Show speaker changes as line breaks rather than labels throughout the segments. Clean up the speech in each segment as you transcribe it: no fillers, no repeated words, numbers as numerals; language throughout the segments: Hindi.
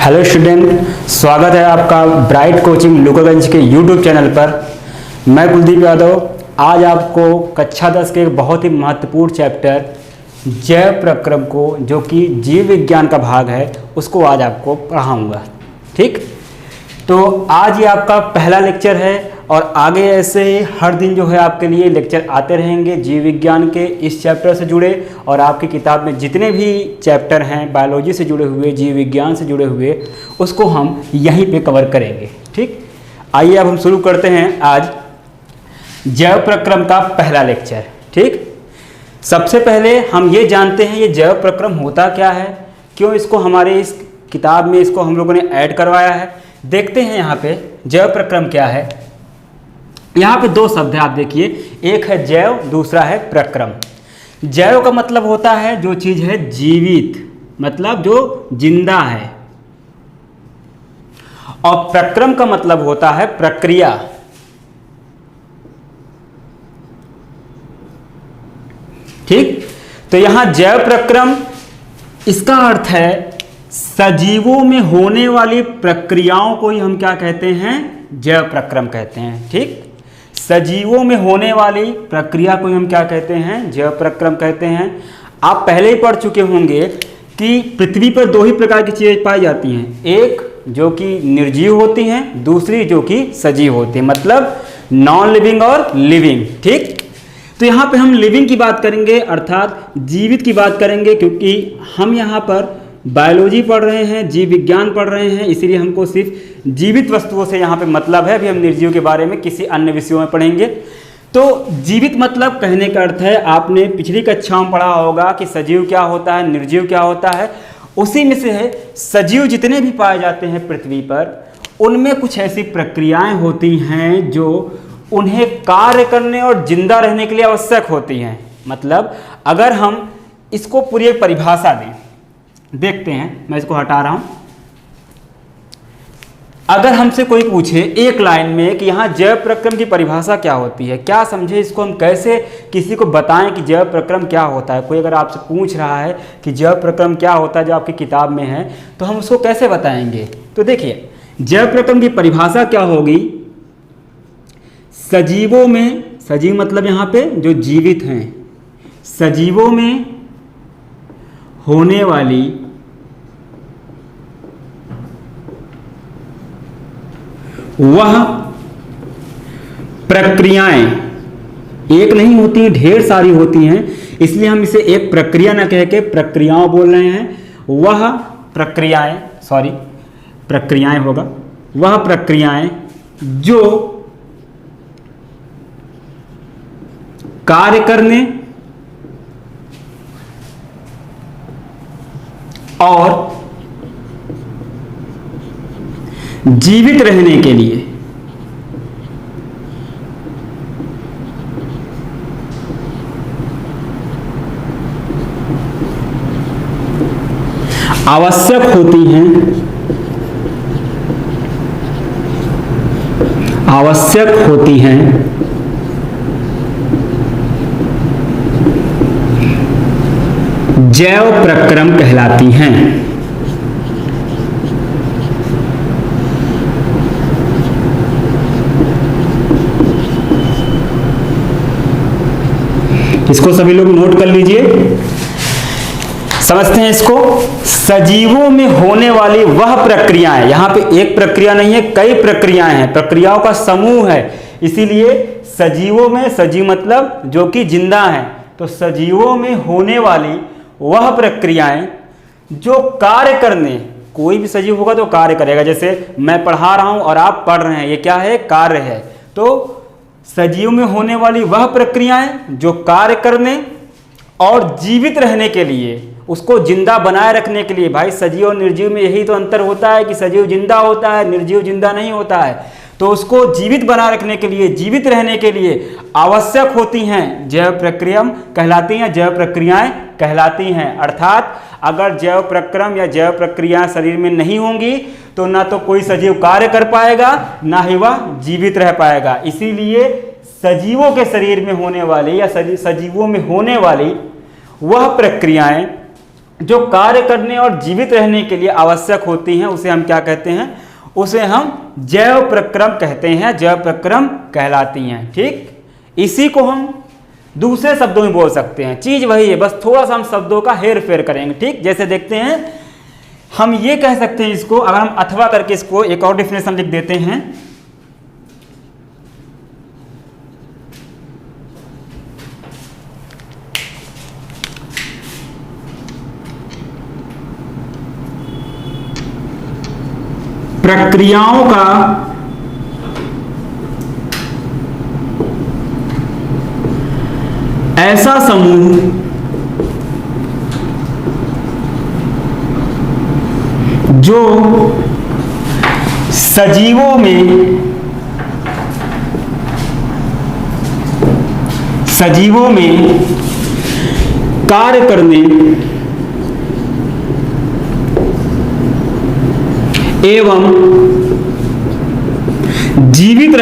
हेलो स्टूडेंट, स्वागत है आपका ब्राइट कोचिंग लुकागंज के यूट्यूब चैनल पर। मैं कुलदीप यादव आज आपको कक्षा 10 के एक बहुत ही महत्वपूर्ण चैप्टर जैव प्रक्रम को, जो कि जीव विज्ञान का भाग है, उसको आज आपको पढ़ाऊंगा। ठीक, तो आज ये आपका पहला लेक्चर है और आगे ऐसे ही हर दिन जो है आपके लिए लेक्चर आते रहेंगे जीव विज्ञान के इस चैप्टर से जुड़े, और आपकी किताब में जितने भी चैप्टर हैं बायोलॉजी से जुड़े हुए, जीव विज्ञान से जुड़े हुए, उसको हम यहीं पे कवर करेंगे। ठीक, आइए अब हम शुरू करते हैं आज जैव प्रक्रम का पहला लेक्चर। ठीक, सबसे पहले हम ये जानते हैं ये जैव प्रक्रम होता क्या है, क्यों इसको हमारे इस किताब में इसको हम लोगों ने ऐड करवाया है। देखते हैं यहाँ पे जैव प्रक्रम क्या है। यहाँ पे दो शब्द है, आप देखिए, एक है जैव, दूसरा है प्रक्रम। जैव का मतलब होता है जो चीज है जीवित, मतलब जो जिंदा है, और प्रक्रम का मतलब होता है प्रक्रिया। ठीक, तो यहां जैव प्रक्रम इसका अर्थ है सजीवों में होने वाली प्रक्रियाओं को ही हम क्या कहते हैं, जैव प्रक्रम कहते हैं। ठीक, सजीवों में होने वाली प्रक्रिया को हम क्या कहते हैं, जैव प्रक्रम कहते हैं। आप पहले ही पढ़ चुके होंगे कि पृथ्वी पर दो ही प्रकार की चीजें पाई जाती हैं, एक जो कि निर्जीव होती हैं, दूसरी जो कि सजीव होती है, मतलब नॉन लिविंग और लिविंग। ठीक, तो यहाँ पे हम लिविंग की बात करेंगे, अर्थात जीवित की बात करेंगे, क्योंकि हम यहाँ पर बायोलॉजी पढ़ रहे हैं, जीव विज्ञान पढ़ रहे हैं, इसीलिए हमको सिर्फ जीवित वस्तुओं से यहाँ पे मतलब है। अभी हम निर्जीव के बारे में किसी अन्य विषयों में पढ़ेंगे। तो जीवित मतलब कहने का अर्थ है, आपने पिछली कक्षाओं में पढ़ा होगा कि सजीव क्या होता है, निर्जीव क्या होता है। उसी में से है सजीव जितने भी पाए जाते हैं पृथ्वी पर, उनमें कुछ ऐसी प्रक्रियाएं होती हैं जो उन्हें कार्य करने और जिंदा रहने के लिए आवश्यक होती हैं। मतलब अगर हम इसको पूरी एक परिभाषा दें, देखते हैं, मैं इसको हटा रहा हूं। अगर हमसे कोई पूछे एक लाइन में कि यहाँ जैव प्रक्रम की परिभाषा क्या होती है, क्या समझे इसको, हम कैसे किसी को बताएं कि जैव प्रक्रम क्या होता है। कोई अगर आपसे पूछ रहा है कि जैव प्रक्रम क्या होता है जो आपकी किताब में है, तो हम उसको कैसे बताएंगे। तो देखिए, जैव प्रक्रम की परिभाषा क्या होगी, सजीवों में, सजीव मतलब यहाँ पे जो जीवित हैं, सजीवों में होने वाली वह प्रक्रियाएं, एक नहीं होती, ढेर सारी होती हैं, इसलिए हम इसे एक प्रक्रिया न कह के प्रक्रियाओं बोल रहे हैं। वह प्रक्रियाएं, सॉरी प्रक्रियाएं होगा, वह प्रक्रियाएं जो कार्य करने और जीवित रहने के लिए आवश्यक होती हैं, आवश्यक होती हैं, जैव प्रक्रम कहलाती हैं। इसको सभी लोग नोट कर लीजिए, समझते हैं इसको। सजीवों में होने वाली वह प्रक्रियाएं, यहां पे एक प्रक्रिया नहीं है, कई प्रक्रियाएं हैं, प्रक्रियाओं का समूह है, इसीलिए सजीवों में, सजीव मतलब जो कि जिंदा हैं, तो सजीवों में होने वाली वह प्रक्रियाएं जो कार्य करने, कोई भी सजीव होगा तो कार्य करेगा, जैसे मैं पढ़ा रहा हूं और आप पढ़ रहे हैं, ये क्या है, कार्य है। तो सजीव में होने वाली वह प्रक्रियाएं जो कार्य करने और जीवित रहने के लिए, उसको जिंदा बनाए रखने के लिए, भाई सजीव और निर्जीव में यही तो अंतर होता है कि सजीव जिंदा होता है, निर्जीव जिंदा नहीं होता है, तो उसको जीवित बनाए रखने के लिए, जीवित रहने के लिए आवश्यक होती हैं, जैव प्रक्रम कहलाती हैं, जैव प्रक्रियाएं कहलाती हैं। अर्थात अगर जैव प्रक्रम या जैव प्रक्रियाएं शरीर में नहीं होंगी तो ना तो कोई सजीव कार्य कर पाएगा, ना ही वह जीवित रह पाएगा। इसीलिए सजीवों के शरीर में होने वाली या सजीवों में होने वाली वह प्रक्रियाएं जो कार्य करने और जीवित रहने के लिए आवश्यक होती हैं उसे हम क्या कहते हैं, उसे हम जैव प्रक्रम कहते हैं, जैव प्रक्रम कहलाती हैं। ठीक, इसी को हम दूसरे शब्दों में बोल सकते हैं, चीज वही है, बस थोड़ा सा हम शब्दों का हेर फेर करेंगे। ठीक, जैसे देखते हैं, हम ये कह सकते हैं इसको, अगर हम अथवा करके इसको एक और डिफिनेशन लिख देते हैं, प्रक्रियाओं का ऐसा समूह जो सजीवों में कार्य करने एवं जीवित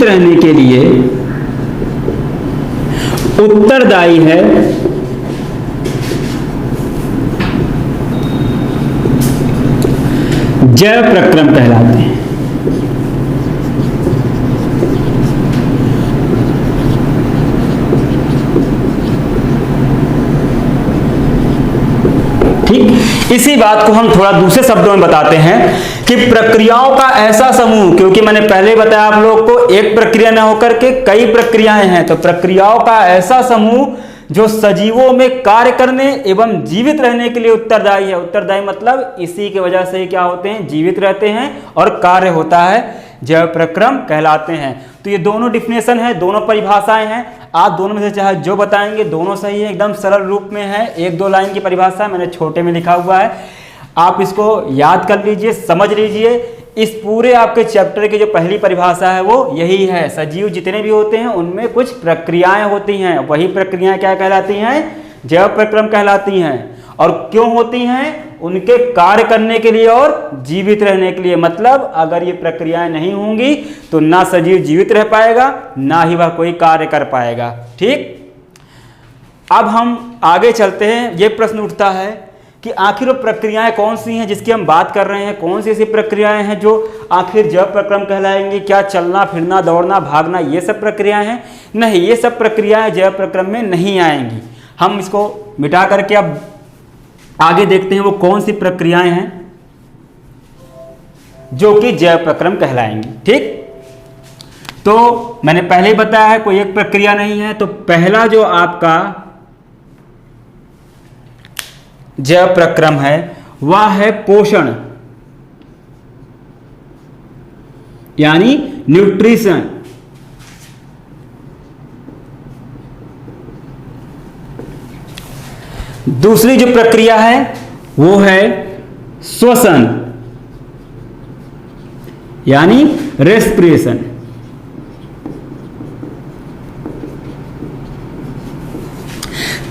रहने के लिए उत्तरदायी है, जैव प्रक्रम कहलाते हैं। ठीक, इसी बात को हम थोड़ा दूसरे शब्दों में बताते हैं कि प्रक्रियाओं का ऐसा समूह, क्योंकि मैंने पहले बताया आप लोग को एक प्रक्रिया न होकर के कई प्रक्रियाएं हैं, तो प्रक्रियाओं का ऐसा समूह जो सजीवों में कार्य करने एवं जीवित रहने के लिए उत्तरदायी है। उत्तरदायी मतलब इसी की वजह से क्या होते हैं, जीवित रहते हैं और कार्य होता है, जैव प्रक्रम कहलाते हैं। तो ये दोनों डिफिनेशन है, दोनों परिभाषाएं हैं, आप दोनों में से चाहे जो बताएंगे दोनों सही है, एकदम सरल रूप में है, एक दो लाइन की परिभाषा मैंने छोटे में लिखा हुआ है, आप इसको याद कर लीजिए, समझ लीजिए। इस पूरे आपके चैप्टर की जो पहली परिभाषा है वो यही है, सजीव जितने भी होते हैं उनमें कुछ प्रक्रियाएं होती हैं, वही प्रक्रियाएं क्या कहलाती हैं, जैव प्रक्रम कहलाती हैं। और क्यों होती हैं, उनके कार्य करने के लिए और जीवित रहने के लिए। मतलब अगर ये प्रक्रियाएं नहीं होंगी तो ना सजीव जीवित रह पाएगा, ना ही वह कोई कार्य कर पाएगा। ठीक, अब हम आगे चलते हैं। ये प्रश्न उठता है कि आखिर वो प्रक्रियाएं कौन सी हैं जिसकी हम बात कर रहे हैं, कौन सी ऐसी प्रक्रियाएं हैं जो आखिर जैव प्रक्रम कहलाएंगी। क्या चलना फिरना दौड़ना भागना ये सब प्रक्रियाएं हैं? नहीं, ये सब प्रक्रियाएं जैव प्रक्रम में नहीं आएंगी। हम इसको मिटा करके अब आगे देखते हैं वो कौन सी प्रक्रियाएं हैं जो कि जैव प्रक्रम कहलाएंगी। ठीक, तो मैंने पहले ही बताया है कोई एक प्रक्रिया नहीं है। तो पहला जो आपका जैव प्रक्रम है वह है पोषण, यानी न्यूट्रिशन। दूसरी जो प्रक्रिया है वो है श्वसन, यानी रेस्पिरेशन।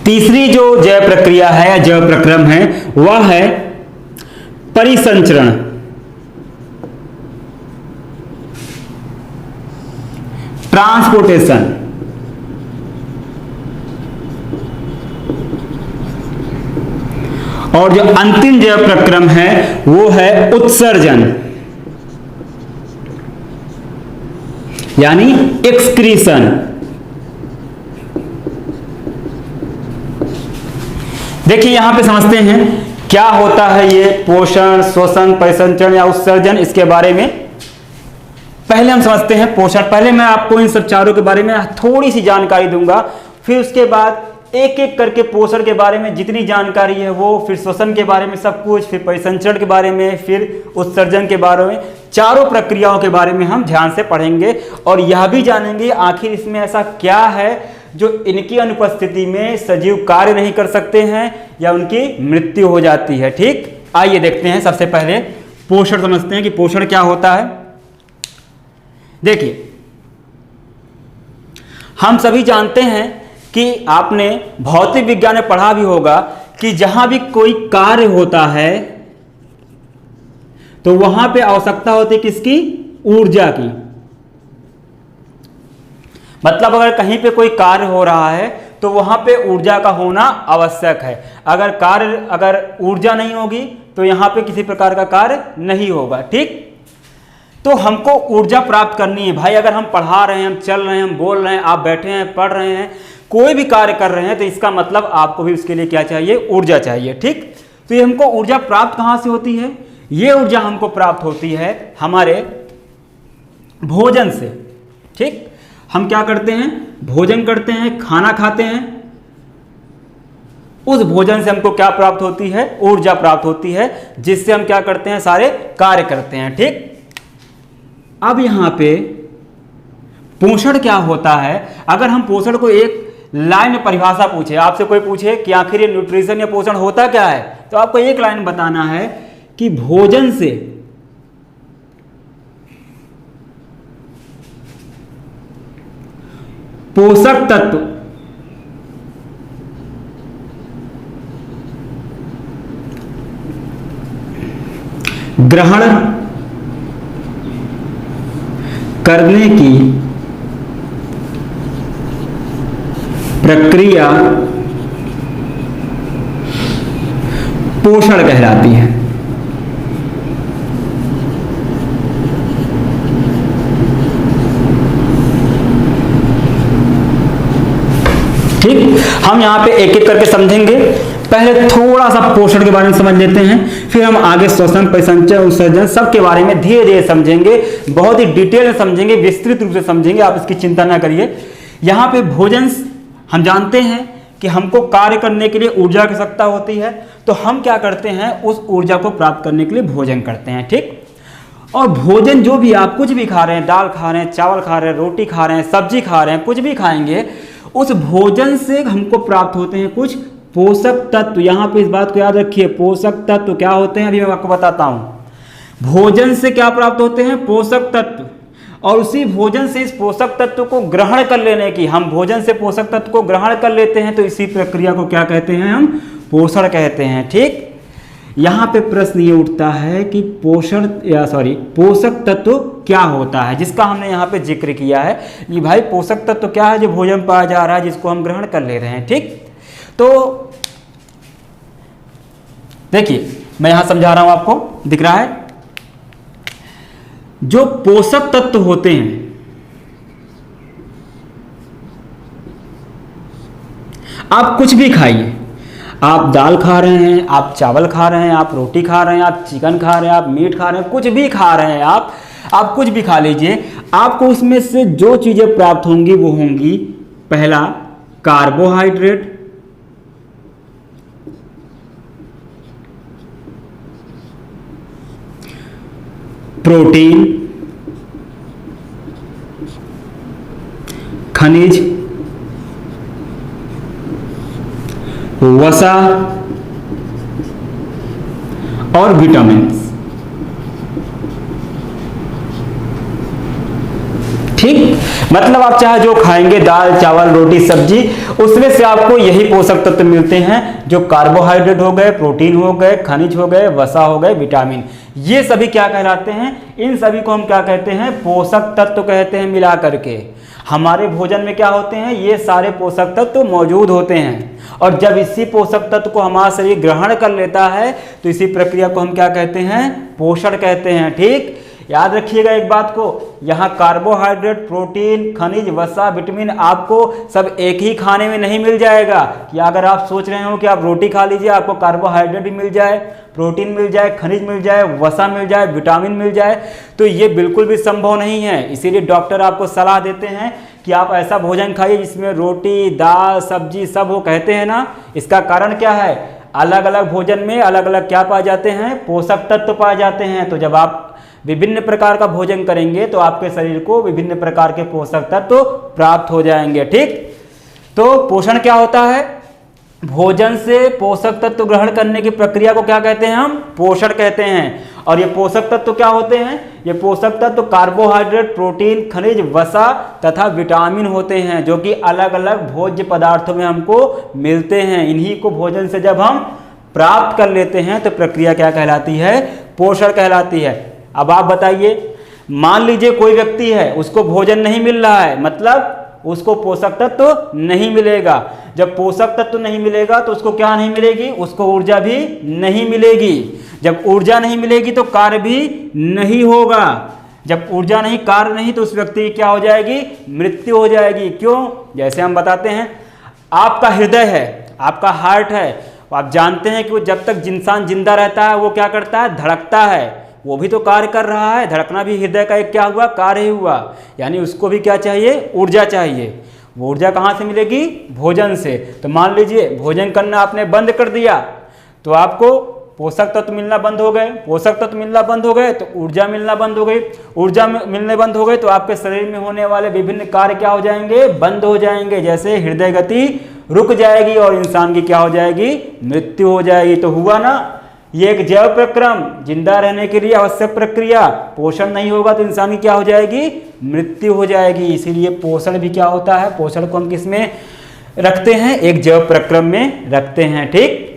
तीसरी जो जैव प्रक्रिया है या जैव प्रक्रम है वह है परिसंचरण, ट्रांसपोर्टेशन। और जो अंतिम जैव प्रक्रम है वो है उत्सर्जन, यानी एक्सक्रीशन। देखिए यहां पे समझते हैं क्या होता है ये पोषण, श्वसन, परिसंचरण या उत्सर्जन। इसके बारे में पहले हम समझते हैं पोषण। पहले मैं आपको इन सब चारों के बारे में थोड़ी सी जानकारी दूंगा, फिर उसके बाद एक एक करके पोषण के बारे में जितनी जानकारी है वो, फिर श्वसन के बारे में सब कुछ, फिर परिसंचरण के बारे में, फिर उत्सर्जन के बारे में, चारों प्रक्रियाओं के बारे में हम ध्यान से पढ़ेंगे। और यह भी जानेंगे आखिर इसमें ऐसा क्या है जो इनकी अनुपस्थिति में सजीव कार्य नहीं कर सकते हैं या उनकी मृत्यु हो जाती है। ठीक, आइए देखते हैं। सबसे पहले पोषण समझते हैं कि पोषण क्या होता है। देखिए हम सभी जानते हैं कि आपने भौतिक विज्ञान में पढ़ा भी होगा कि जहां भी कोई कार्य होता है तो वहां पे आवश्यकता होती है किसकी? ऊर्जा की। मतलब अगर कहीं पे कोई कार्य हो रहा है तो वहां पे ऊर्जा का होना आवश्यक है। अगर ऊर्जा नहीं होगी तो यहाँ पे किसी प्रकार का कार्य नहीं होगा। ठीक, तो हमको ऊर्जा प्राप्त करनी है भाई। अगर हम पढ़ा रहे हैं, हम चल रहे हैं, हम बोल रहे हैं, आप बैठे हैं पढ़ रहे हैं, कोई भी कार्य कर रहे हैं, तो इसका मतलब आपको भी उसके लिए क्या चाहिए, ऊर्जा चाहिए। ठीक, तो ये हमको ऊर्जा प्राप्त कहाँ से होती है, ये ऊर्जा हमको प्राप्त होती है हमारे भोजन से। ठीक, हम क्या करते हैं, भोजन करते हैं, खाना खाते हैं, उस भोजन से हमको क्या प्राप्त होती है, ऊर्जा प्राप्त होती है, जिससे हम क्या करते हैं, सारे कार्य करते हैं। ठीक, अब यहां पे पोषण क्या होता है। अगर हम पोषण को एक लाइन में परिभाषा पूछे, आपसे कोई पूछे कि आखिर ये न्यूट्रिशन या पोषण होता क्या है, तो आपको एक लाइन बताना है कि भोजन से पोषक तत्व ग्रहण करने की प्रक्रिया पोषण कहलाती है। ठीक, हम यहां पे एक एक करके समझेंगे। पहले थोड़ा सा पोषण के बारे में समझ लेते हैं, फिर हम आगे श्वसन, परिसंचय, उत्सर्जन सब के बारे में धीरे धीरे समझेंगे, बहुत ही डिटेल में समझेंगे, विस्तृत रूप से समझेंगे, आप इसकी चिंता ना करिए। यहाँ पे भोजन हम जानते हैं कि हमको कार्य करने के लिए ऊर्जा की आवश्यकता होती है, तो हम क्या करते हैं, उस ऊर्जा को प्राप्त करने के लिए भोजन करते हैं। ठीक, और भोजन जो भी आप कुछ भी खा रहे हैं, दाल खा रहे हैं, चावल खा रहे हैं, रोटी खा रहे हैं, सब्जी खा रहे हैं, कुछ भी खाएंगे, उस भोजन से हमको प्राप्त होते हैं कुछ पोषक तत्व। यहाँ पे इस बात को याद रखिए, पोषक तत्व क्या होते हैं, अभी मैं आपको बताता हूँ। भोजन से क्या प्राप्त होते हैं, पोषक तत्व, और उसी भोजन से इस पोषक तत्व को ग्रहण कर लेने की, हम भोजन से पोषक तत्व को ग्रहण कर लेते हैं, तो इसी प्रक्रिया को क्या कहते हैं, हम पोषण कहते हैं। ठीक, यहाँ पे प्रश्न ये उठता है कि पोषक तत्व क्या होता है, जिसका हमने यहाँ पे जिक्र किया है कि भाई पोषक तत्व क्या है, जो भोजन पाया जा रहा है, जिसको हम ग्रहण कर ले रहे हैं। ठीक, तो देखिए मैं यहां समझा रहा हूं, आपको दिख रहा है, जो पोषक तत्व होते हैं, आप कुछ भी खाइए, आप दाल खा रहे हैं, आप चावल खा रहे हैं, आप रोटी खा रहे हैं, आप चिकन खा रहे हैं, आप मीट खा रहे हैं, कुछ भी खा रहे हैं, आप कुछ भी खा लीजिए, आपको उसमें से जो चीजें प्राप्त होंगी वो होंगी, पहला कार्बोहाइड्रेट, प्रोटीन, खनिज, वसा और विटामिन। ठीक, मतलब आप चाहे जो खाएंगे, दाल चावल रोटी सब्जी, उसमें से आपको यही पोषक तत्व मिलते हैं, जो कार्बोहाइड्रेट हो गए, प्रोटीन हो गए, खनिज हो गए, वसा हो गए, विटामिन, ये सभी क्या कहलाते हैं, इन सभी को हम क्या कहते हैं, पोषक तत्व कहते हैं। मिला करके हमारे भोजन में क्या होते हैं, ये सारे पोषक तत्व मौजूद होते हैं, और जब इसी पोषक तत्व को हमारा शरीर ग्रहण कर लेता है, तो इसी प्रक्रिया को हम क्या कहते हैं, पोषण कहते हैं। ठीक, याद रखिएगा एक बात को, यहाँ कार्बोहाइड्रेट, प्रोटीन, खनिज, वसा, विटामिन आपको सब एक ही खाने में नहीं मिल जाएगा। कि अगर आप सोच रहे हो कि आप रोटी खा लीजिए, आपको कार्बोहाइड्रेट भी मिल जाए, प्रोटीन मिल जाए, खनिज मिल जाए, वसा मिल जाए, विटामिन मिल जाए, तो ये बिल्कुल भी संभव नहीं है। इसीलिए डॉक्टर आपको सलाह देते हैं कि आप ऐसा भोजन खाइए जिसमें रोटी, दाल, सब्जी सब हो, कहते हैं ना। इसका कारण क्या है, अलग अलग भोजन में अलग अलग क्या पाए जाते हैं, पोषक तत्व पाए जाते हैं। तो जब आप विभिन्न प्रकार का भोजन करेंगे तो आपके शरीर को विभिन्न प्रकार के पोषक तत्व प्राप्त हो जाएंगे। ठीक, तो पोषण क्या होता है, भोजन से पोषक तत्व ग्रहण करने की प्रक्रिया को क्या कहते हैं, हम पोषण कहते हैं। और ये पोषक तत्व क्या होते हैं, ये पोषक तत्व कार्बोहाइड्रेट, प्रोटीन, खनिज, वसा तथा विटामिन होते हैं, जो कि अलग अलग भोज्य पदार्थों में हमको मिलते हैं। इन्हीं को भोजन से जब हम प्राप्त कर लेते हैं तो प्रक्रिया क्या कहलाती है, पोषण कहलाती है। अब आप बताइए, मान लीजिए कोई व्यक्ति है, उसको भोजन नहीं मिल रहा है, मतलब उसको पोषक तत्व नहीं मिलेगा। जब पोषक तत्व नहीं मिलेगा तो उसको क्या नहीं मिलेगी, उसको ऊर्जा भी नहीं मिलेगी। जब ऊर्जा नहीं मिलेगी तो कार्य भी नहीं होगा। जब ऊर्जा नहीं, कार्य नहीं, तो उस व्यक्ति की क्या हो जाएगी, मृत्यु हो जाएगी। क्यों? जैसे हम बताते हैं, आपका हृदय है, आपका हार्ट है, आप जानते हैं कि वो जब तक इंसान जिंदा रहता है वो क्या करता है, धड़कता है, वो भी तो कार्य कर रहा है। धड़कना भी हृदय का एक क्या हुआ, कार्य ही हुआ। यानी उसको भी क्या चाहिए, ऊर्जा चाहिए। वो ऊर्जा कहाँ से मिलेगी, भोजन से। तो मान लीजिए भोजन करना आपने बंद कर दिया तो आपको पोषक तत्व मिलना बंद हो गए, पोषक तत्व मिलना बंद हो गए तो ऊर्जा मिलना बंद हो गई, ऊर्जा मिलने बंद हो गई तो आपके शरीर में होने वाले विभिन्न कार्य क्या हो जाएंगे, बंद हो जाएंगे। जैसे हृदय गति रुक जाएगी और इंसान की क्या हो जाएगी, मृत्यु हो जाएगी। तो हुआ ना, ये एक जैव प्रक्रम, जिंदा रहने के लिए आवश्यक प्रक्रिया। पोषण नहीं होगा तो इंसान की क्या हो जाएगी, मृत्यु हो जाएगी। इसीलिए पोषण भी क्या होता है, पोषण को हम किस में रखते हैं, एक जैव प्रक्रम में रखते हैं। ठीक,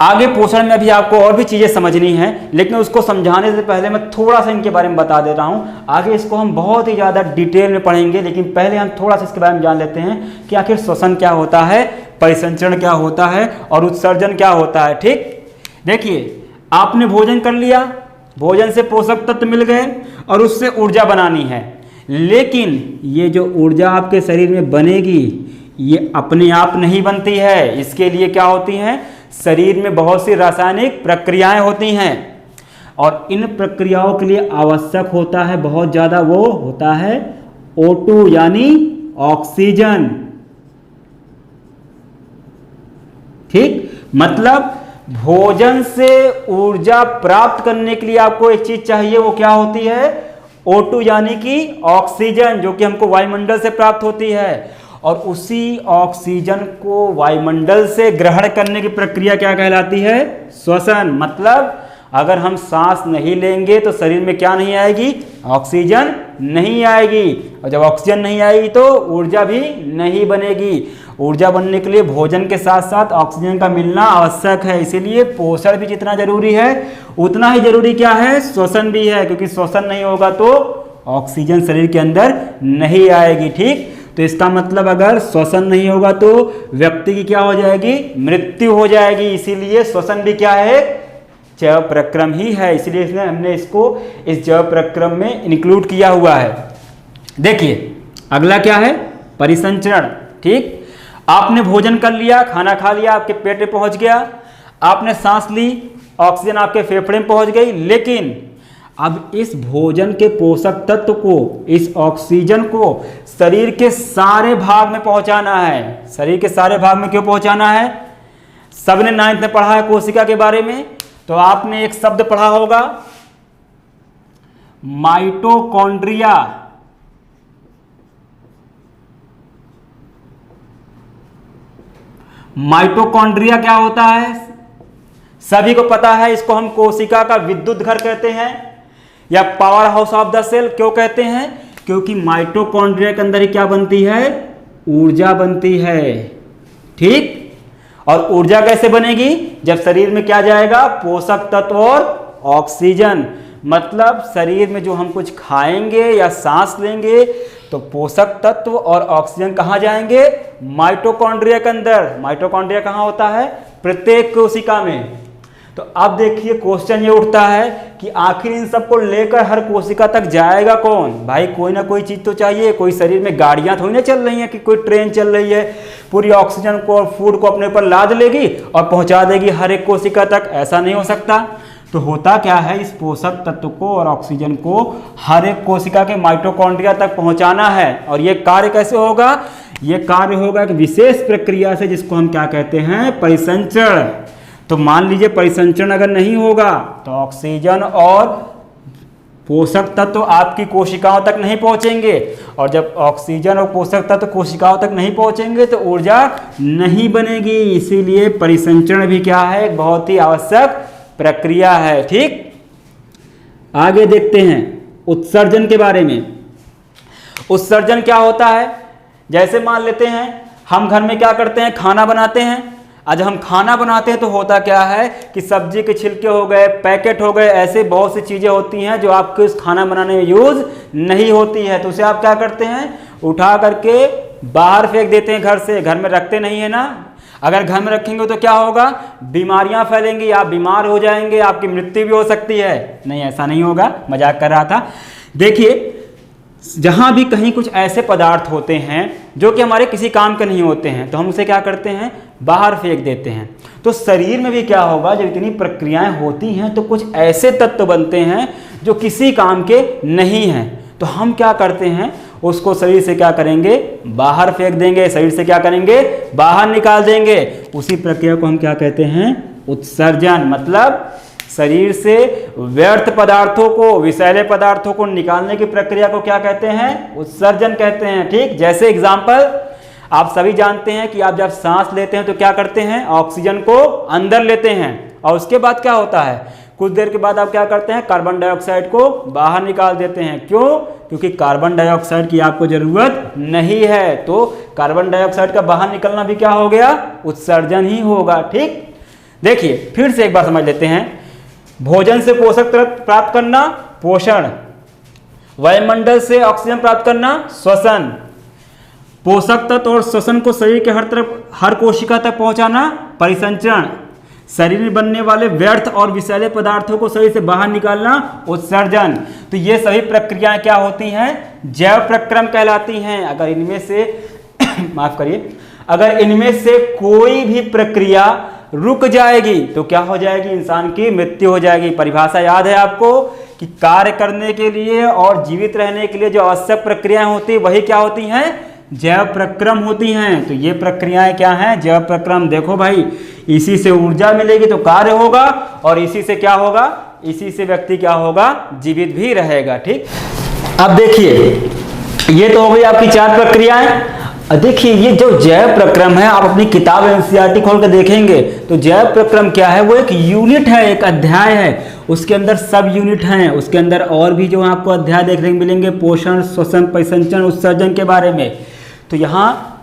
आगे पोषण में अभी आपको और भी चीजें समझनी है, लेकिन उसको समझाने से पहले मैं थोड़ा सा इनके बारे में बता दे रहा हूँ। आगे इसको हम बहुत ही ज़्यादा डिटेल में पढ़ेंगे, लेकिन पहले हम थोड़ा सा इसके बारे में जान लेते हैं कि आखिर श्वसन क्या होता है, परिसंचरण क्या होता है और उत्सर्जन क्या होता है। ठीक, देखिए आपने भोजन कर लिया, भोजन से पोषक तत्व मिल गए और उससे ऊर्जा बनानी है, लेकिन ये जो ऊर्जा आपके शरीर में बनेगी ये अपने आप नहीं बनती है। इसके लिए क्या होती हैं, शरीर में बहुत सी रासायनिक प्रक्रियाएं होती हैं और इन प्रक्रियाओं के लिए आवश्यक होता है बहुत ज़्यादा, वो होता है O2 यानी ऑक्सीजन। ठीक, मतलब भोजन से ऊर्जा प्राप्त करने के लिए आपको एक चीज चाहिए, वो क्या होती है, O2 यानी कि ऑक्सीजन, जो कि हमको वायुमंडल से प्राप्त होती है। और उसी ऑक्सीजन को वायुमंडल से ग्रहण करने की प्रक्रिया क्या कहलाती है, श्वसन। मतलब अगर हम सांस नहीं लेंगे तो शरीर में क्या नहीं आएगी, ऑक्सीजन नहीं आएगी, और जब ऑक्सीजन नहीं आएगी तो ऊर्जा भी नहीं बनेगी। ऊर्जा बनने के लिए भोजन के साथ साथ ऑक्सीजन का मिलना आवश्यक है। इसीलिए पोषण भी जितना जरूरी है उतना ही जरूरी क्या है, श्वसन भी है, क्योंकि श्वसन नहीं होगा तो ऑक्सीजन शरीर के अंदर नहीं आएगी। ठीक, तो इसका मतलब अगर श्वसन नहीं होगा तो व्यक्ति की क्या हो जाएगी, मृत्यु हो जाएगी। इसीलिए श्वसन भी क्या है, जैव प्रक्रम ही है। इसलिए हमने इसको इस जैव प्रक्रम में इंक्लूड किया हुआ है। देखिए अगला क्या है, परिसंचरण। ठीक, आपने भोजन कर लिया, खाना खा लिया, आपके पेट में पहुंच गया, आपने सांस ली, ऑक्सीजन आपके फेफड़े में पहुंच गई, लेकिन अब इस भोजन के पोषक तत्व को, इस ऑक्सीजन को शरीर के सारे भाग में पहुंचाना है। शरीर के सारे भाग में क्यों पहुंचाना है, सबने 9th में पढ़ा है कोशिका के बारे में, तो आपने एक शब्द पढ़ा होगा माइटोकॉन्ड्रिया। माइटोकॉन्ड्रिया क्या होता है, सभी को पता है, इसको हम कोशिका का विद्युत घर कहते हैं या power house of the cell क्यों कहते हैं, क्योंकि माइटोकॉन्ड्रिया के अंदर ही क्या बनती है, ऊर्जा बनती है। ठीक, और ऊर्जा कैसे बनेगी, जब शरीर में क्या जाएगा, पोषक तत्व और ऑक्सीजन। मतलब शरीर में जो हम कुछ खाएंगे या सांस लेंगे तो पोषक तत्व और ऑक्सीजन कहाँ जाएंगे, माइटोकॉन्ड्रिया के अंदर। माइटोकॉन्ड्रिया कहाँ होता है, प्रत्येक कोशिका में। तो अब देखिए क्वेश्चन ये उठता है कि आखिर इन सबको लेकर हर कोशिका तक जाएगा कौन, भाई कोई ना कोई चीज तो चाहिए। कोई शरीर में गाड़ियां थोड़ी ना चल रही हैं कि कोई ट्रेन चल रही है पूरी ऑक्सीजन को और फूड को अपने ऊपर लाद लेगी और पहुंचा देगी हर एक कोशिका तक, ऐसा नहीं हो सकता। तो होता क्या है, इस पोषक तत्व को और ऑक्सीजन को हर एक कोशिका के माइटोकॉन्ड्रिया तक पहुंचाना है। और ये कार्य कैसे होगा, ये कार्य होगा एक विशेष प्रक्रिया से, जिसको हम क्या कहते हैं, परिसंचरण। तो मान लीजिए परिसंचरण अगर नहीं होगा तो ऑक्सीजन और पोषक तत्व आपकी कोशिकाओं तक नहीं पहुंचेंगे, और जब ऑक्सीजन और पोषक तत्व कोशिकाओं तक नहीं पहुंचेंगे तो ऊर्जा नहीं बनेगी। इसीलिए परिसंचरण भी क्या है, एक बहुत ही आवश्यक प्रक्रिया है। ठीक, आगे देखते हैं उत्सर्जन के बारे में। उत्सर्जन क्या होता है, जैसे मान लेते हैं हम घर में क्या करते हैं, खाना बनाते हैं। आज हम खाना बनाते हैं तो होता क्या है कि सब्जी के छिलके हो गए, पैकेट हो गए, ऐसे बहुत सी चीज़ें होती हैं जो आपके उस खाना बनाने में यूज़ नहीं होती है, तो उसे आप क्या करते हैं, उठा करके बाहर फेंक देते हैं घर से, घर में रखते नहीं है ना। अगर घर में रखेंगे तो क्या होगा, बीमारियां फैलेंगी, आप बीमार हो जाएंगे, आपकी मृत्यु भी हो सकती है। नहीं, ऐसा नहीं होगा, मजाक कर रहा था। देखिए, जहां भी कहीं कुछ ऐसे पदार्थ होते हैं जो कि हमारे किसी काम के नहीं होते हैं तो हम उसे क्या करते हैं, बाहर फेंक देते हैं। तो शरीर में भी क्या होगा, जब इतनी प्रक्रियाएं होती हैं तो कुछ ऐसे तत्व बनते हैं जो किसी काम के नहीं हैं, तो हम क्या करते हैं, उसको शरीर से क्या करेंगे, बाहर फेंक देंगे, शरीर से क्या करेंगे, बाहर निकाल देंगे। उसी प्रक्रिया को हम क्या कहते हैं, उत्सर्जन। मतलब शरीर से व्यर्थ पदार्थों को, विषैले पदार्थों को निकालने की प्रक्रिया को क्या कहते हैं, उत्सर्जन कहते हैं। ठीक, जैसे एग्जाम्पल आप सभी जानते हैं कि आप जब सांस लेते हैं तो क्या करते हैं, ऑक्सीजन को अंदर लेते हैं और उसके बाद क्या होता है, कुछ देर के बाद आप क्या करते हैं, कार्बन डाइऑक्साइड को बाहर निकाल देते हैं। क्यों, क्योंकि कार्बन डाइऑक्साइड की आपको जरूरत नहीं है। तो कार्बन डाइऑक्साइड का बाहर निकलना भी क्या हो गया, उत्सर्जन ही होगा। ठीक, देखिए फिर से एक बार समझ लेते हैं। भोजन से पोषक तत्व प्राप्त करना, पोषण। वायुमंडल से ऑक्सीजन प्राप्त करना, श्वसन। पोषक तत्व और श्वसन को शरीर के हर तरफ, हर कोशिका तक पहुंचाना, परिसंचरण। शरीर में बनने वाले व्यर्थ और विषैले पदार्थों को शरीर से बाहर निकालना, उत्सर्जन। तो ये सभी प्रक्रियाएं क्या होती हैं, जैव प्रक्रम कहलाती हैं। अगर इनमें से माफ करिए, अगर इनमें से कोई भी प्रक्रिया रुक जाएगी तो क्या हो जाएगी, इंसान की मृत्यु हो जाएगी। परिभाषा याद है आपको कि कार्य करने के लिए और जीवित रहने के लिए जो आवश्यक प्रक्रियाएं होती है वही क्या होती हैं, जैव प्रक्रम होती हैं। तो ये प्रक्रियाएं क्या हैं, जैव प्रक्रम। देखो भाई, इसी से ऊर्जा मिलेगी तो कार्य होगा और इसी से क्या होगा, इसी से व्यक्ति क्या होगा, जीवित भी रहेगा। ठीक, अब देखिए ये तो हो गई आपकी 4 प्रक्रियाएं। देखिए ये जो जैव प्रक्रम है, आप अपनी किताब एनसीईआरटी खोल कर देखेंगे तो जैव प्रक्रम क्या है, वो एक यूनिट है, एक अध्याय है, उसके अंदर सब यूनिट हैं, उसके अंदर और भी जो आपको अध्याय देखने को मिलेंगे, पोषण, श्वसन, परिसंचरण, उत्सर्जन के बारे में। तो यहाँ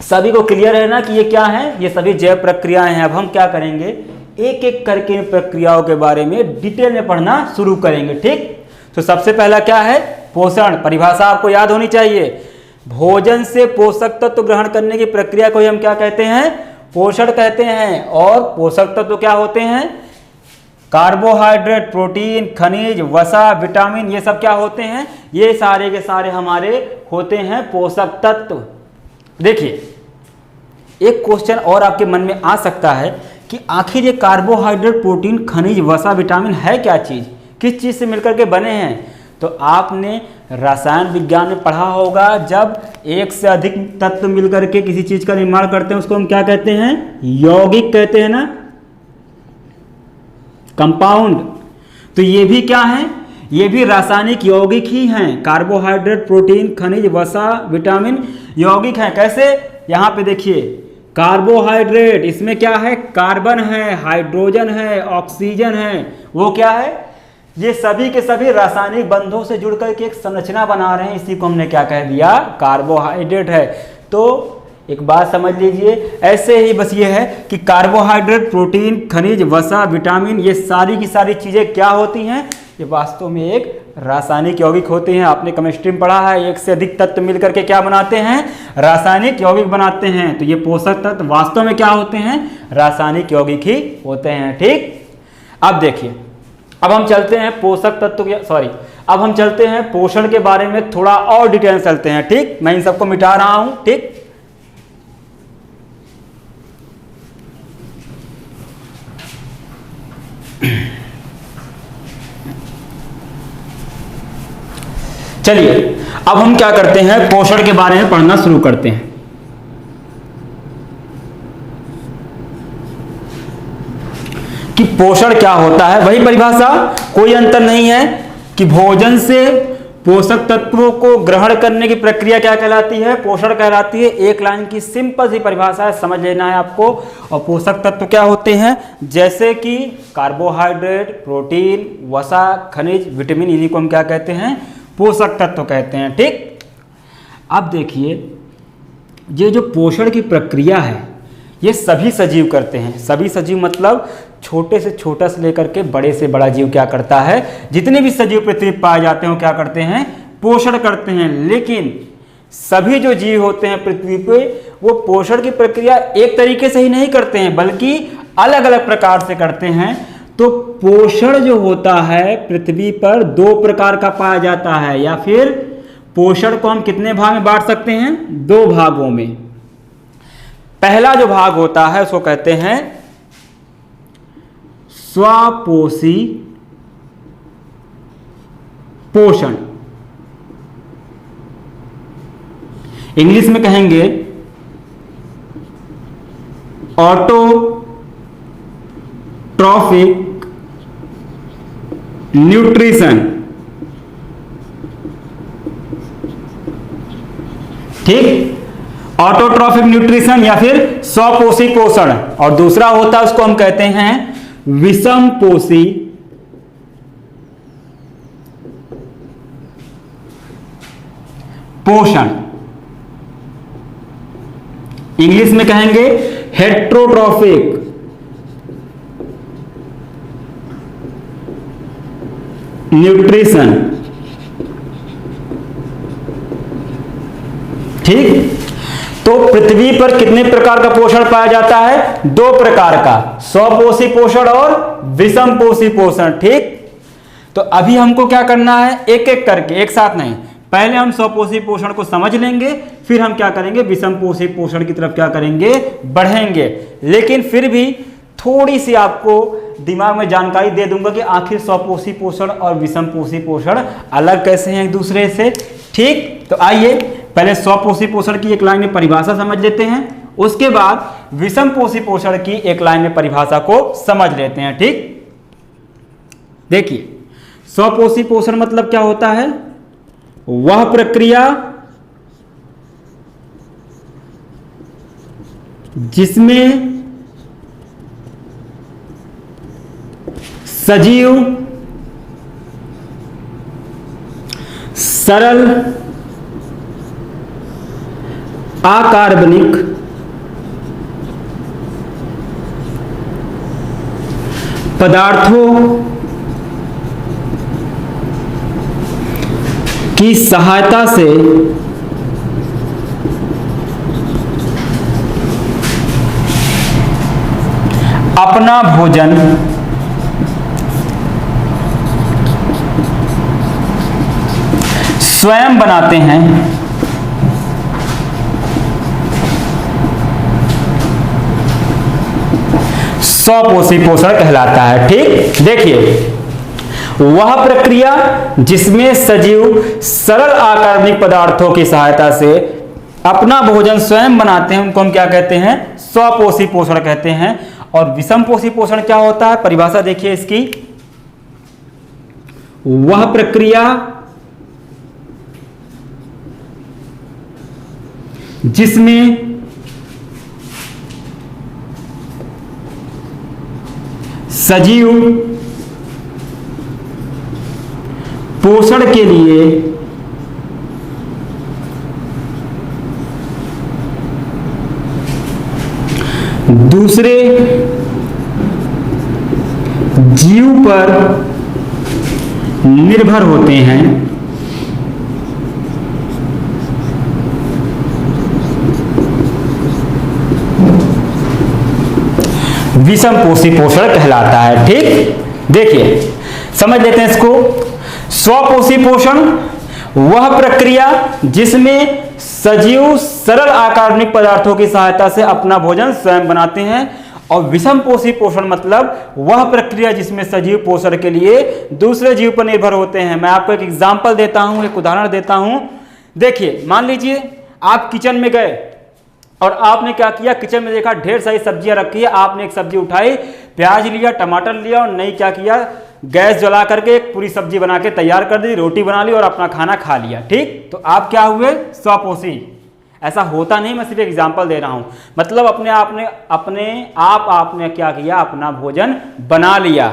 सभी को क्लियर है ना कि ये क्या है, ये सभी जैव प्रक्रियाएं हैं। अब हम क्या करेंगे, एक एक करके इन प्रक्रियाओं के बारे में डिटेल में पढ़ना शुरू करेंगे। ठीक, तो सबसे पहला क्या है, पोषण। परिभाषा आपको याद होनी चाहिए। भोजन से पोषक तत्व ग्रहण करने की प्रक्रिया को हम क्या कहते हैं, पोषण कहते हैं। और पोषक तत्व क्या होते हैं, कार्बोहाइड्रेट, प्रोटीन, खनिज, वसा, विटामिन, ये सब क्या होते हैं, ये सारे के सारे हमारे होते हैं पोषक तत्व। देखिए एक क्वेश्चन और आपके मन में आ सकता है कि आखिर ये कार्बोहाइड्रेट, प्रोटीन, खनिज, वसा, विटामिन है क्या चीज़, किस चीज़ से मिलकर के बने हैं। तो आपने रसायन विज्ञान में पढ़ा होगा, जब एक से अधिक तत्व मिलकर के किसी चीज का निर्माण करते हैं उसको हम क्या कहते हैं, यौगिक कहते हैं ना, कंपाउंड। तो ये भी क्या है, ये भी रासायनिक यौगिक ही हैं। कार्बोहाइड्रेट, प्रोटीन, खनिज, वसा, विटामिन यौगिक हैं। कैसे, यहाँ पे देखिए कार्बोहाइड्रेट, इसमें क्या है, कार्बन है, हाइड्रोजन है, ऑक्सीजन है, वो क्या है, ये सभी के सभी रासायनिक बंधों से जुड़कर के एक संरचना बना रहे हैं। इसी को हमने क्या कह दिया, कार्बोहाइड्रेट है। तो एक बात समझ लीजिए, ऐसे ही बस ये है कि कार्बोहाइड्रेट, प्रोटीन, खनिज, वसा, विटामिन, ये सारी की सारी चीजें क्या होती हैं, ये वास्तव में एक रासायनिक यौगिक होते हैं। आपने केमिस्ट्री में पढ़ा है, एक से अधिक तत्व मिलकर के क्या बनाते हैं, रासायनिक यौगिक बनाते हैं। तो ये पोषक तत्व वास्तव में क्या होते हैं, रासायनिक यौगिक ही होते हैं। ठीक, अब देखिए, अब हम चलते हैं पोषक तत्व के, अब हम चलते हैं पोषण के बारे में थोड़ा और डिटेल चलते हैं। ठीक, मैं इन सबको मिटा रहा हूं। ठीक, चलिए अब हम क्या करते हैं, पोषण के बारे में पढ़ना शुरू करते हैं। कि पोषण क्या होता है, वही परिभाषा, कोई अंतर नहीं है कि भोजन से पोषक तत्वों को ग्रहण करने की प्रक्रिया क्या कहलाती है, पोषण कहलाती है। एक लाइन की सिंपल सी परिभाषा है, समझ लेना है आपको। और पोषक तत्व क्या होते हैं, जैसे कि कार्बोहाइड्रेट, प्रोटीन, वसा, खनिज, विटामिन, इन्हीं को हम क्या कहते हैं, पोषक तत्व कहते हैं। ठीक, अब देखिए ये जो पोषण की प्रक्रिया है ये सभी सजीव करते हैं। सभी सजीव मतलब छोटे से छोटा से लेकर के बड़े से बड़ा जीव क्या करता है, जितने भी सजीव पृथ्वी पर पाए जाते हैं वो क्या करते हैं, पोषण करते हैं। लेकिन सभी जो जीव होते हैं पृथ्वी पे वो पोषण की प्रक्रिया एक तरीके से ही नहीं करते हैं बल्कि अलग अलग प्रकार से करते हैं। तो पोषण जो होता है पृथ्वी पर दो प्रकार का पाया जाता है, या फिर पोषण को हम कितने भाग में बांट सकते हैं? दो भागों में। पहला जो भाग होता है उसको कहते हैं स्वपोषी पोषण, इंग्लिश में कहेंगे ऑटोट्रॉफिक न्यूट्रिशन। ठीक, ऑटोट्रॉफिक न्यूट्रिशन या फिर स्वपोषी पोषण। और दूसरा होता है उसको हम कहते हैं विषमपोषी पोषण, इंग्लिश में कहेंगे हेट्रोट्रॉफिक न्यूट्रिशन। ठीक, तो पृथ्वी पर कितने प्रकार का पोषण पाया जाता है? दो प्रकार का, स्वपोषी पोषण और विषमपोषी पोषण। ठीक, तो अभी हमको क्या करना है, एक एक करके, एक साथ नहीं, पहले हम स्वपोषी पोषण को समझ लेंगे, फिर हम क्या करेंगे, विषमपोषी पोषण की तरफ क्या करेंगे, बढ़ेंगे। लेकिन फिर भी थोड़ी सी आपको दिमाग में जानकारी दे दूंगा कि आखिर स्वपोषी पोषण और विषमपोषी पोषण अलग कैसे हैं एक दूसरे से। ठीक, तो आइए पहले स्वपोषी पोषण की एक लाइन में परिभाषा समझ लेते हैं, उसके बाद विषमपोषी पोषण की एक लाइन में परिभाषा को समझ लेते हैं। ठीक, देखिए स्वपोषी पोषण मतलब क्या होता है? वह प्रक्रिया जिसमें सजीव सरल अकार्बनिक पदार्थों की सहायता से अपना भोजन स्वयं बनाते हैं, स्वपोषी पोषण कहलाता है। ठीक, देखिए वह प्रक्रिया जिसमें सजीव सरल अकार्बनिक पदार्थों की सहायता से अपना भोजन स्वयं बनाते हैं उनको हम क्या कहते हैं? स्वपोषी पोषण कहते हैं। और विषमपोषी पोषण क्या होता है? परिभाषा देखिए इसकी, वह प्रक्रिया जिसमें सजीव पोषण के लिए दूसरे जीव पर निर्भर होते हैं, विषमपोषी पोषण कहलाता है। ठीक, देखिए समझ लेते हैं इसको। स्वपोषी पोषण वह प्रक्रिया जिसमें सजीव सरल अकार्बनिक पदार्थों की सहायता से अपना भोजन स्वयं बनाते हैं। और विषमपोषी पोषण मतलब वह प्रक्रिया जिसमें सजीव पोषण के लिए दूसरे जीव पर निर्भर होते हैं। मैं आपको एक एग्जांपल देता हूं, एक उदाहरण देता हूं। देखिए मान लीजिए आप किचन में गए और आपने क्या किया, किचन में देखा ढेर सारी सब्जियां रखी है, आपने एक सब्जी उठाई, प्याज लिया, टमाटर लिया और नहीं क्या किया, गैस जला करके एक पूरी सब्जी बना के तैयार कर दी, रोटी बना ली और अपना खाना खा लिया। ठीक, तो आप क्या हुए? स्वपोषी। ऐसा होता नहीं, मैं सिर्फ एग्जांपल दे रहा हूं। मतलब अपने आपने क्या किया, अपना भोजन बना लिया।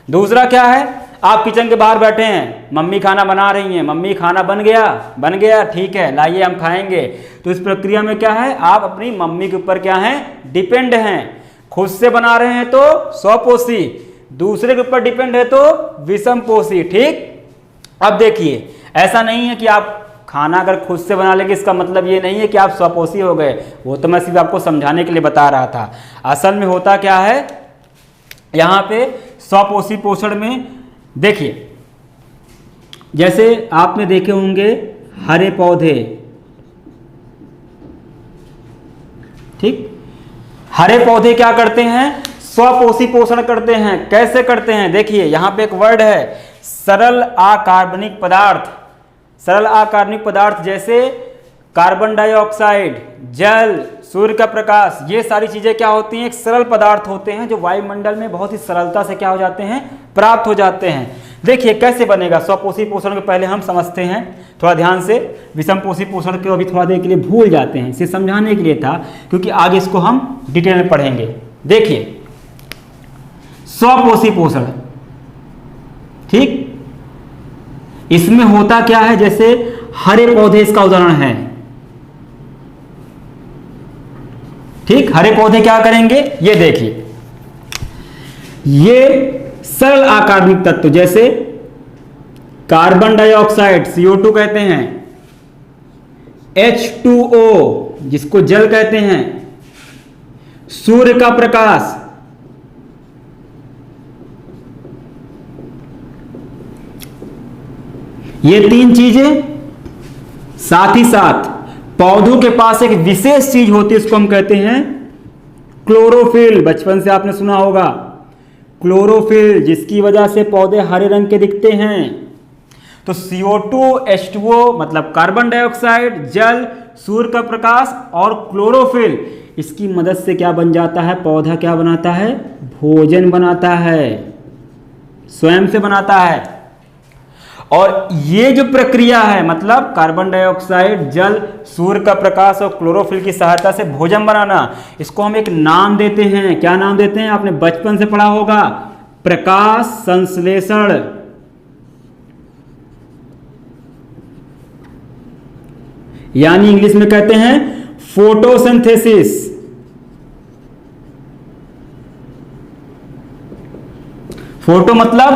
दूसरा क्या है, आप किचन के बाहर बैठे हैं, मम्मी खाना बना रही हैं, मम्मी खाना बन गया, ठीक है लाइए हम खाएंगे। तो इस प्रक्रिया में क्या है, आप अपनी मम्मी के ऊपर क्या है, डिपेंड हैं। खुद से बना रहे हैं तो स्वपोषी, दूसरे के ऊपर डिपेंड है तो विषमपोषी। ठीक, अब देखिए ऐसा नहीं है कि आप खाना अगर खुद से बना लेंगे इसका मतलब ये नहीं है कि आप स्वपोषी हो गए, वो तो मैं सिर्फ आपको समझाने के लिए बता रहा था। असल में होता क्या है यहाँ पे स्वपोषी पोषण में, देखिए जैसे आपने देखे होंगे हरे पौधे, ठीक, हरे पौधे क्या करते हैं, स्वपोषी पोषण करते हैं। कैसे करते हैं, देखिए यहां पे एक वर्ड है सरल अकार्बनिक पदार्थ। सरल अकार्बनिक पदार्थ जैसे कार्बन डाइऑक्साइड, जल, सूर्य का प्रकाश, ये सारी चीजें क्या होती हैं, एक सरल पदार्थ होते हैं जो वायुमंडल में बहुत ही सरलता से क्या हो जाते हैं, प्राप्त हो जाते हैं। देखिए कैसे बनेगा स्वपोषी पोषण के पहले हम समझते हैं थोड़ा ध्यान से। विषम पोषी पोषण को अभी थोड़ा देर के लिए भूल जाते हैं, इसे समझाने के लिए था, क्योंकि आगे इसको हम डिटेल में पढ़ेंगे। देखिए स्वपोषी पोषण, ठीक, इसमें होता क्या है, जैसे हरे पौधे इसका उदाहरण है, ठीक। हरे पौधे क्या करेंगे, ये देखिए, ये सरल अकार्बनिक तत्व जैसे कार्बन डाइऑक्साइड CO2 कहते हैं, H2O जिसको जल कहते हैं, सूर्य का प्रकाश, ये तीन चीजें, साथ ही साथ पौधों के पास एक विशेष चीज होती है, इसको हम कहते हैं क्लोरोफिल। बचपन से आपने सुना होगा क्लोरोफिल, जिसकी वजह से पौधे हरे रंग के दिखते हैं। तो CO2, H2O मतलब कार्बन डाइऑक्साइड, जल, सूर्य का प्रकाश और क्लोरोफिल, इसकी मदद से क्या बन जाता है, पौधा क्या बनाता है, भोजन बनाता है, स्वयं से बनाता है। और ये जो प्रक्रिया है, मतलब कार्बन डाइऑक्साइड, जल, सूर्य का प्रकाश और क्लोरोफिल की सहायता से भोजन बनाना, इसको हम एक नाम देते हैं। क्या नाम देते हैं, आपने बचपन से पढ़ा होगा, प्रकाश संश्लेषण। यानी इंग्लिश में कहते हैं फोटोसिंथेसिस। फोटो मतलब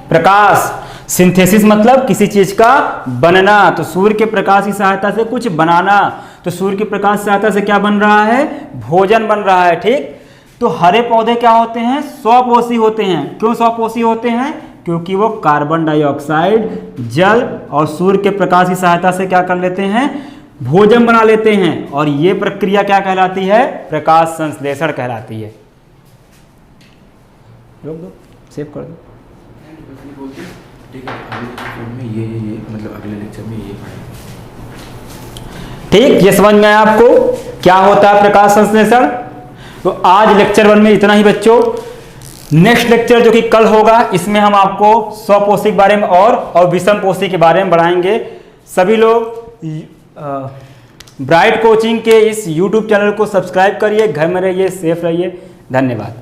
प्रकाश, सिंथेसिस मतलब किसी चीज का बनना, तो सूर्य के प्रकाश की सहायता से कुछ बनाना। तो सूर्य के प्रकाश की सहायता से क्या बन रहा है, भोजन बन रहा है, ठीक। तो हरे पौधे क्या होते हैं, स्वपोषी होते हैं। क्यों स्वपोषी होते हैं, क्योंकि वो कार्बन डाइऑक्साइड, जल और सूर्य के प्रकाश की सहायता से क्या कर लेते हैं, भोजन बना लेते हैं। और ये प्रक्रिया क्या कहलाती है, प्रकाश संश्लेषण कहलाती है। रोक दो, सेव कर दो।
ठीक है, अगले लेक्चर में ये मतलब अगले लेक्चर में ये पढ़ेंगे।
ठीक, ये समझ में आया आपको क्या होता है प्रकाश संश्लेषण। तो आज लेक्चर 1 में इतना ही बच्चों। नेक्स्ट लेक्चर जो कि कल होगा, इसमें हम आपको स्वपोषी के बारे में और विषम पोषी के बारे में बढ़ाएंगे। सभी लोग ब्राइट कोचिंग के इस YouTube चैनल को सब्सक्राइब करिए, घर में रहिए, सेफ रहिए। धन्यवाद।